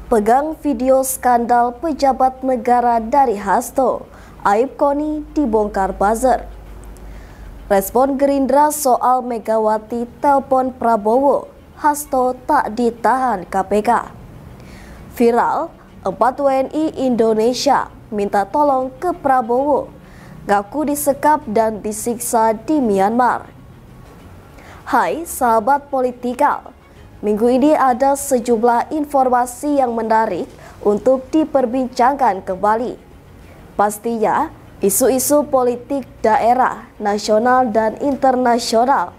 Pegang video skandal pejabat negara dari Hasto, aib Koni dibongkar buzzer. Respon Gerindra soal Megawati telpon Prabowo, Hasto tak ditahan KPK. Viral, 4 WNI Indonesia minta tolong ke Prabowo, ngaku disekap dan disiksa di Myanmar. Hai sahabat Politikal, minggu ini ada sejumlah informasi yang menarik untuk diperbincangkan kembali. Pastinya, isu-isu politik daerah, nasional dan internasional.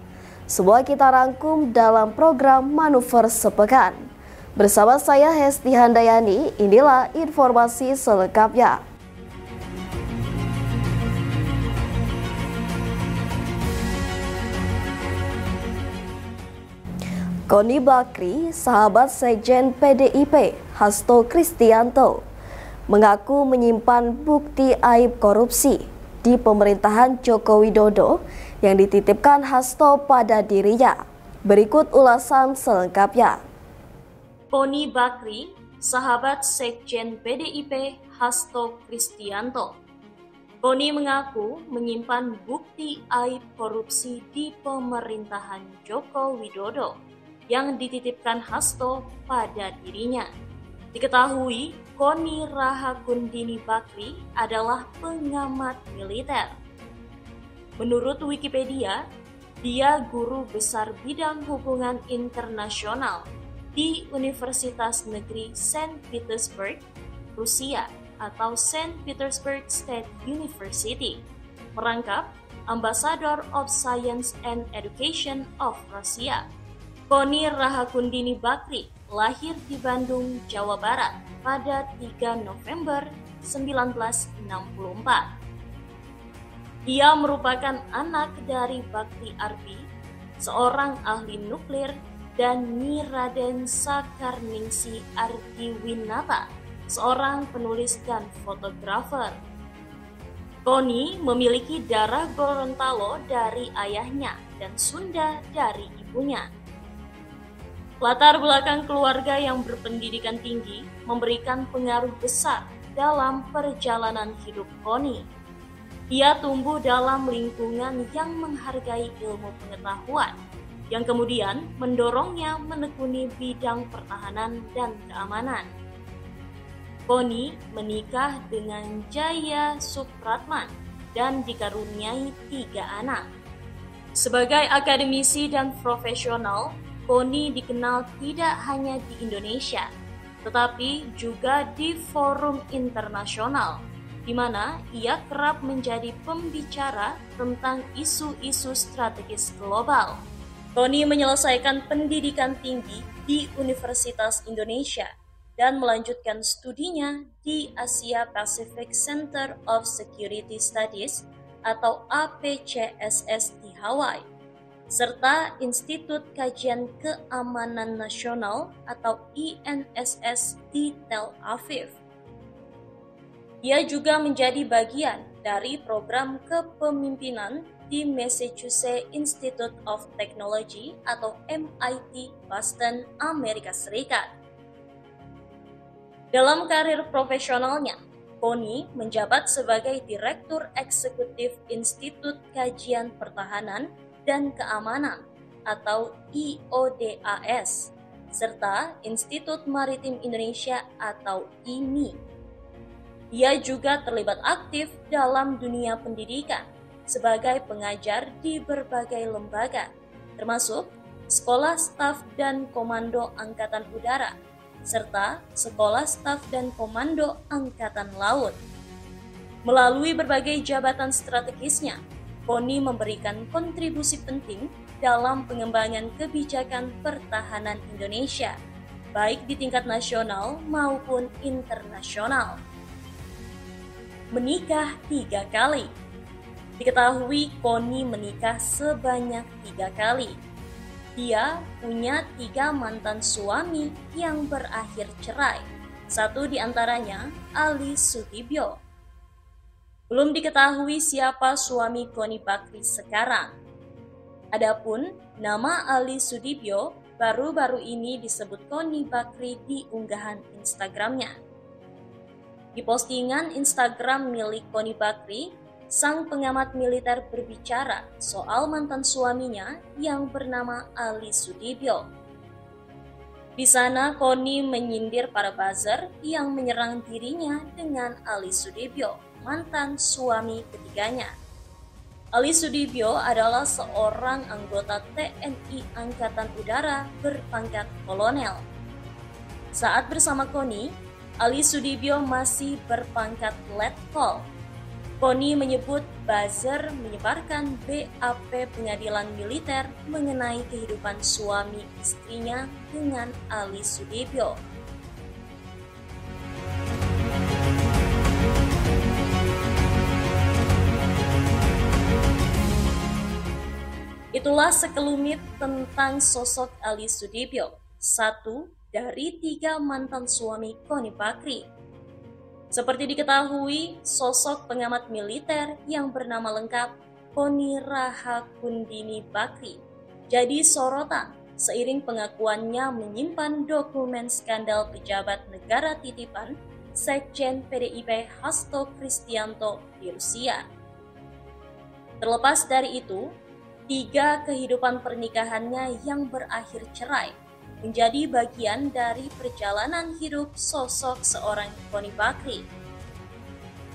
Semua kita rangkum dalam program Manuver Sepekan. Bersama saya Hesti Handayani, inilah informasi selengkapnya. Koni Bakri, sahabat Sekjen PDIP, Hasto Kristianto, mengaku menyimpan bukti aib korupsi di pemerintahan Joko Widodo yang dititipkan Hasto pada dirinya. Berikut ulasan selengkapnya. Koni Bakri, sahabat Sekjen PDIP, Hasto Kristianto. Koni mengaku menyimpan bukti aib korupsi di pemerintahan Joko Widodo yang dititipkan Hasto pada dirinya. Diketahui, Koni Rahakundini Bakri adalah pengamat militer. Menurut Wikipedia, dia guru besar bidang hubungan internasional di Universitas Negeri Saint Petersburg, Rusia atau Saint Petersburg State University, merangkap Ambassador of Science and Education of Russia. Koni Rahakundini Bakri lahir di Bandung, Jawa Barat pada 3 November 1964. Ia merupakan anak dari Bakri Arbi, seorang ahli nuklir, dan Nyi Raden Sakarningsi Ardiwinata, seorang penulis dan fotografer. Koni memiliki darah Gorontalo dari ayahnya dan Sunda dari ibunya. Latar belakang keluarga yang berpendidikan tinggi memberikan pengaruh besar dalam perjalanan hidup Koni. Ia tumbuh dalam lingkungan yang menghargai ilmu pengetahuan, yang kemudian mendorongnya menekuni bidang pertahanan dan keamanan. Koni menikah dengan Jaya Supratman dan dikaruniai 3 anak. Sebagai akademisi dan profesional, Koni dikenal tidak hanya di Indonesia, tetapi juga di forum internasional, di mana ia kerap menjadi pembicara tentang isu-isu strategis global. Koni menyelesaikan pendidikan tinggi di Universitas Indonesia dan melanjutkan studinya di Asia Pacific Center of Security Studies atau APCSS di Hawaii, serta Institut Kajian Keamanan Nasional atau INSS di Tel Aviv. Ia juga menjadi bagian dari program kepemimpinan di Massachusetts Institute of Technology atau MIT Boston, Amerika Serikat. Dalam karir profesionalnya, Koni menjabat sebagai Direktur Eksekutif Institut Kajian Pertahanan dan Keamanan atau IODAS, serta Institut Maritim Indonesia atau IMI. Ia juga terlibat aktif dalam dunia pendidikan sebagai pengajar di berbagai lembaga, termasuk Sekolah Staf dan Komando Angkatan Udara, serta Sekolah Staf dan Komando Angkatan Laut. Melalui berbagai jabatan strategisnya, Koni memberikan kontribusi penting dalam pengembangan kebijakan pertahanan Indonesia, baik di tingkat nasional maupun internasional. Menikah 3 kali. Diketahui Koni menikah sebanyak 3 kali. Dia punya 3 mantan suami yang berakhir cerai. Satu diantaranya Ali Sudibyo. Belum diketahui siapa suami Koni Bakri sekarang. Adapun nama Ali Sudibyo baru-baru ini disebut Koni Bakri di unggahan Instagramnya. Di postingan Instagram milik Koni Bakri, sang pengamat militer berbicara soal mantan suaminya yang bernama Ali Sudibyo. Di sana, Koni menyindir para buzzer yang menyerang dirinya dengan Ali Sudibyo, mantan suami ketiganya. Ali Sudibyo adalah seorang anggota TNI Angkatan Udara berpangkat kolonel. Saat bersama Koni, Ali Sudibyo masih berpangkat letkol. Koni menyebut buzzer menyebarkan BAP pengadilan militer mengenai kehidupan suami istrinya dengan Ali Sudibyo. Itulah sekelumit tentang sosok Ali Sudibyo, satu dari 3 mantan suami Koni Bakri. Seperti diketahui, sosok pengamat militer yang bernama lengkap Koni Rahakundini Bakri jadi sorotan seiring pengakuannya menyimpan dokumen skandal pejabat negara titipan Sekjen PDIP Hasto Kristianto di Rusia. Terlepas dari itu, 3 kehidupan pernikahannya yang berakhir cerai menjadi bagian dari perjalanan hidup sosok seorang Koni Bakri.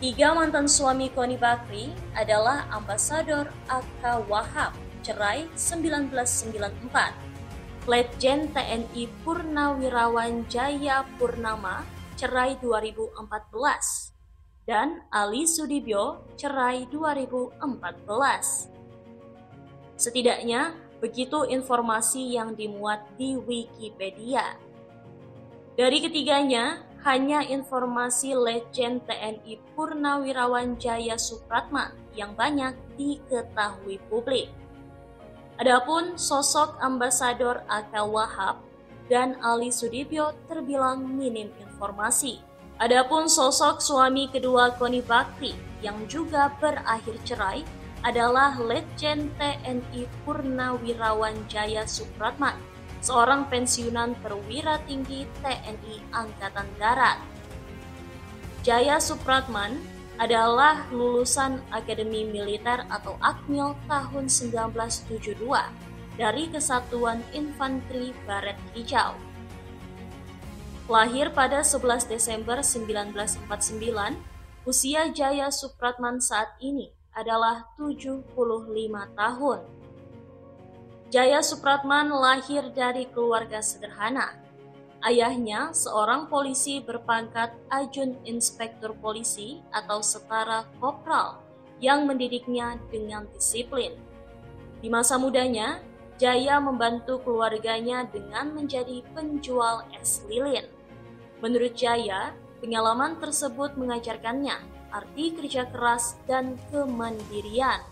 3 mantan suami Koni Bakri adalah Ambasador Aka Wahab, cerai 1994, Letjen TNI Purnawirawan Jaya Purnama, cerai 2014, dan Ali Sudibyo, cerai 2014. Setidaknya, begitu informasi yang dimuat di Wikipedia. Dari ketiganya, hanya informasi Letjen TNI Purnawirawan Jaya Supratman yang banyak diketahui publik. Adapun sosok Ambasador Aka Wahab dan Ali Sudibyo terbilang minim informasi. Adapun sosok suami kedua Koni Bakri yang juga berakhir cerai adalah Letjen TNI Purnawirawan Jaya Supratman, seorang pensiunan perwira tinggi TNI Angkatan Darat. Jaya Supratman adalah lulusan Akademi Militer atau Akmil tahun 1972 dari Kesatuan Infanteri Baret Hijau. Lahir pada 11 Desember 1949, usia Jaya Supratman saat ini adalah 75 tahun. Jaya Supratman lahir dari keluarga sederhana. Ayahnya seorang polisi berpangkat Ajun Inspektur Polisi atau setara kopral yang mendidiknya dengan disiplin. Di masa mudanya, Jaya membantu keluarganya dengan menjadi penjual es lilin. Menurut Jaya, pengalaman tersebut mengajarkannya arti kerja keras dan kemandirian.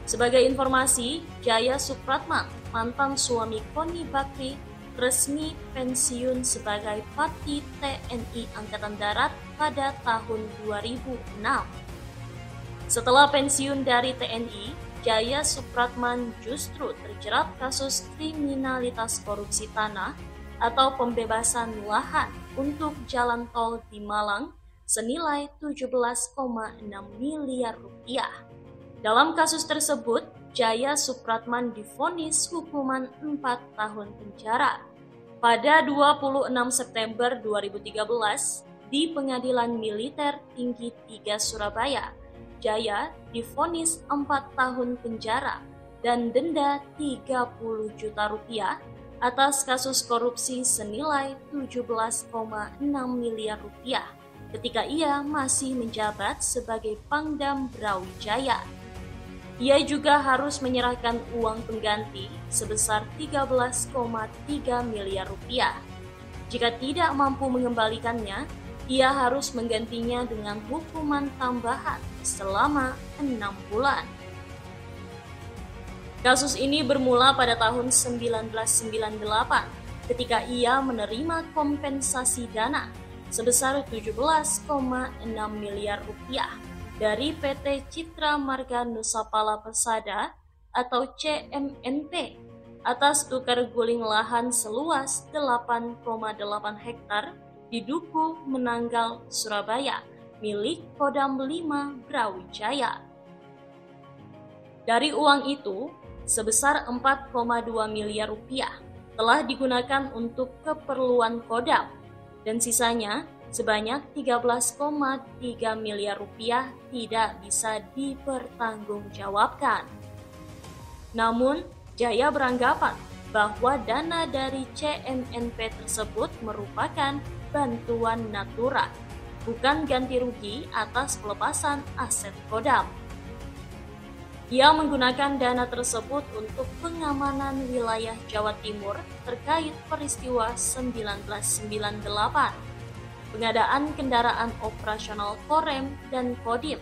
Sebagai informasi, Jaya Supratman, mantan suami Koni Bakri, resmi pensiun sebagai Pati TNI Angkatan Darat pada tahun 2006. Setelah pensiun dari TNI, Jaya Supratman justru terjerat kasus kriminalitas korupsi tanah atau pembebasan lahan untuk jalan tol di Malang senilai 17,6 miliar rupiah. Dalam kasus tersebut, Jaya Supratman divonis hukuman 4 tahun penjara. Pada 26 September 2013, di Pengadilan Militer Tinggi 3 Surabaya, Jaya divonis 4 tahun penjara dan denda 30 juta rupiah atas kasus korupsi senilai 17,6 miliar rupiah ketika ia masih menjabat sebagai Pangdam Brawijaya. Ia juga harus menyerahkan uang pengganti sebesar 13,3 miliar rupiah. Jika tidak mampu mengembalikannya, ia harus menggantinya dengan hukuman tambahan selama 6 bulan. Kasus ini bermula pada tahun 1998 ketika ia menerima kompensasi dana sebesar 17,6 miliar rupiah dari PT Citra Marga Nusapala Persada atau CMNP atas tukar guling lahan seluas 8,8 hektar di Duku Menanggal, Surabaya, milik Kodam 5 Brawijaya. Dari uang itu, sebesar 4,2 miliar rupiah telah digunakan untuk keperluan Kodam, dan sisanya sebanyak 13,3 miliar rupiah tidak bisa dipertanggungjawabkan. Namun, Jaya beranggapan bahwa dana dari CMNP tersebut merupakan bantuan natura, bukan ganti rugi atas pelepasan aset Kodam. Ia menggunakan dana tersebut untuk pengamanan wilayah Jawa Timur terkait peristiwa 1998, pengadaan kendaraan operasional Korem dan Kodim,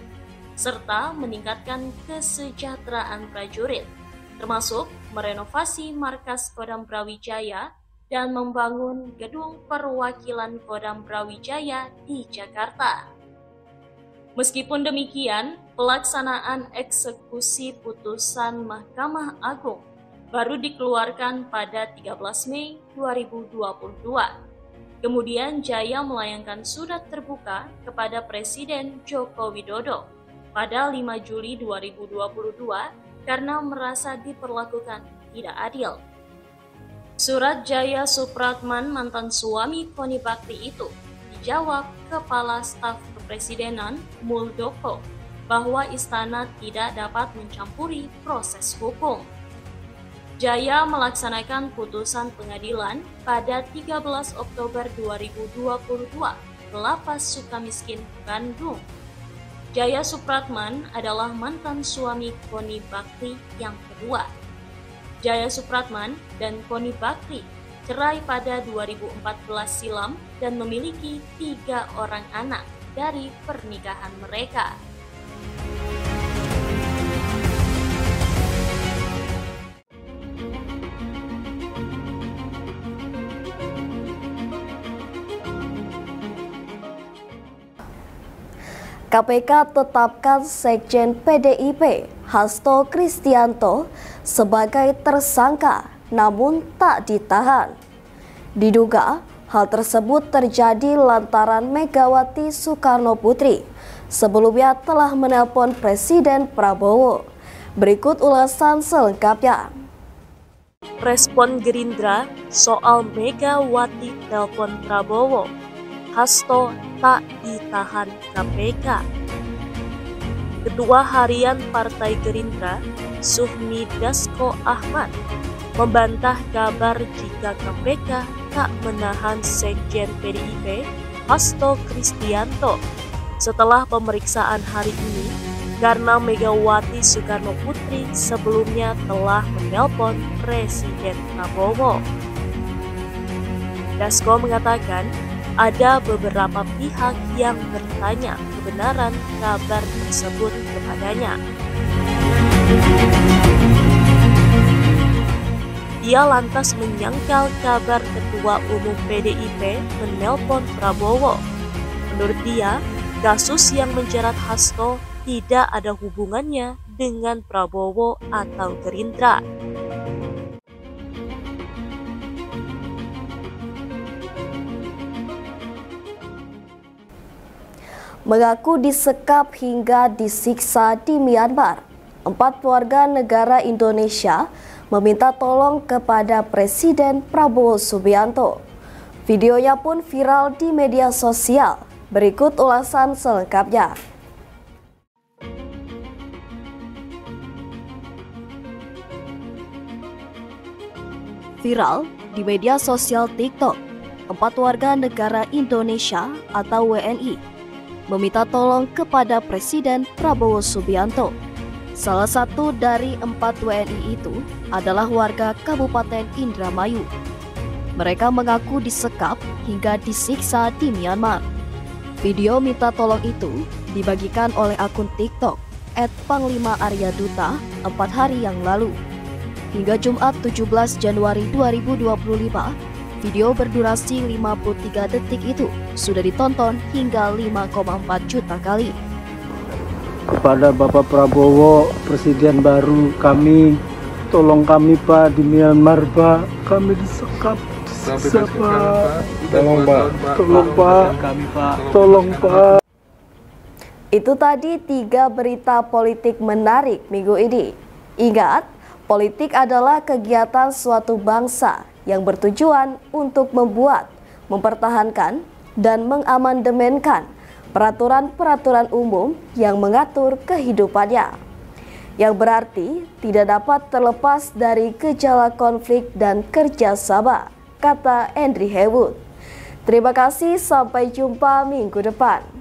serta meningkatkan kesejahteraan prajurit, termasuk merenovasi markas Kodam Brawijaya dan membangun gedung perwakilan Kodam Brawijaya di Jakarta. Meskipun demikian, pelaksanaan eksekusi putusan Mahkamah Agung baru dikeluarkan pada 13 Mei 2022. Kemudian Jaya melayangkan surat terbuka kepada Presiden Joko Widodo pada 5 Juli 2022 karena merasa diperlakukan tidak adil. Surat Jaya Supratman, mantan suami Koni Bakri itu, dijawab Kepala Staf Kepresidenan Muldoko bahwa istana tidak dapat mencampuri proses hukum. Jaya melaksanakan putusan pengadilan pada 13 Oktober 2022 ke Lapas Sukamiskin, Bandung. Jaya Supratman adalah mantan suami Koni Bakri yang kedua. Jaya Supratman dan Koni Bakri cerai pada 2014 silam dan memiliki 3 orang anak dari pernikahan mereka. KPK tetapkan Sekjen PDIP Hasto Kristianto sebagai tersangka namun tak ditahan. Diduga hal tersebut terjadi lantaran Megawati Soekarnoputri sebelumnya telah menelpon Presiden Prabowo. Berikut ulasan selengkapnya. Respon Gerindra soal Megawati telepon Prabowo, Hasto tak ditahan KPK. Ketua Harian Partai Gerindra, Sufmi Dasko Ahmad, membantah kabar jika KPK tak menahan Sekjen PDIP Hasto Kristianto setelah pemeriksaan hari ini karena Megawati Soekarnoputri sebelumnya telah menelpon Presiden Prabowo. Dasko mengatakan ada beberapa pihak yang bertanya kebenaran kabar tersebut kepadanya. Dia lantas menyangkal kabar Ketua Umum PDIP menelpon Prabowo. Menurut dia, kasus yang menjerat Hasto tidak ada hubungannya dengan Prabowo atau Gerindra. Mengaku disekap hingga disiksa di Myanmar, 4 warga negara Indonesia meminta tolong kepada Presiden Prabowo Subianto. Videonya pun viral di media sosial. Berikut ulasan selengkapnya. Viral di media sosial TikTok, 4 warga negara Indonesia atau WNI meminta tolong kepada Presiden Prabowo Subianto. Salah satu dari 4 WNI itu adalah warga Kabupaten Indramayu. Mereka mengaku disekap hingga disiksa di Myanmar. Video minta tolong itu dibagikan oleh akun TikTok @panglima_arya_duta 4 hari yang lalu. Hingga Jumat 17 Januari 2025, video berdurasi 53 detik itu sudah ditonton hingga 5,4 juta kali. kepada Bapak Prabowo, Presiden baru kami. Tolong kami Pak, di Myanmar Pak, kami disekap, disiksa Pak. Tolong Pak, tolong Pak, tolong Pak. Itu tadi 3 berita politik menarik minggu ini. Ingat, politik adalah kegiatan suatu bangsa yang bertujuan untuk membuat, mempertahankan, dan mengamandemenkan peraturan-peraturan umum yang mengatur kehidupannya, yang berarti tidak dapat terlepas dari gejala konflik dan kerjasama, kata Andrew Haywood. Terima kasih, sampai jumpa minggu depan.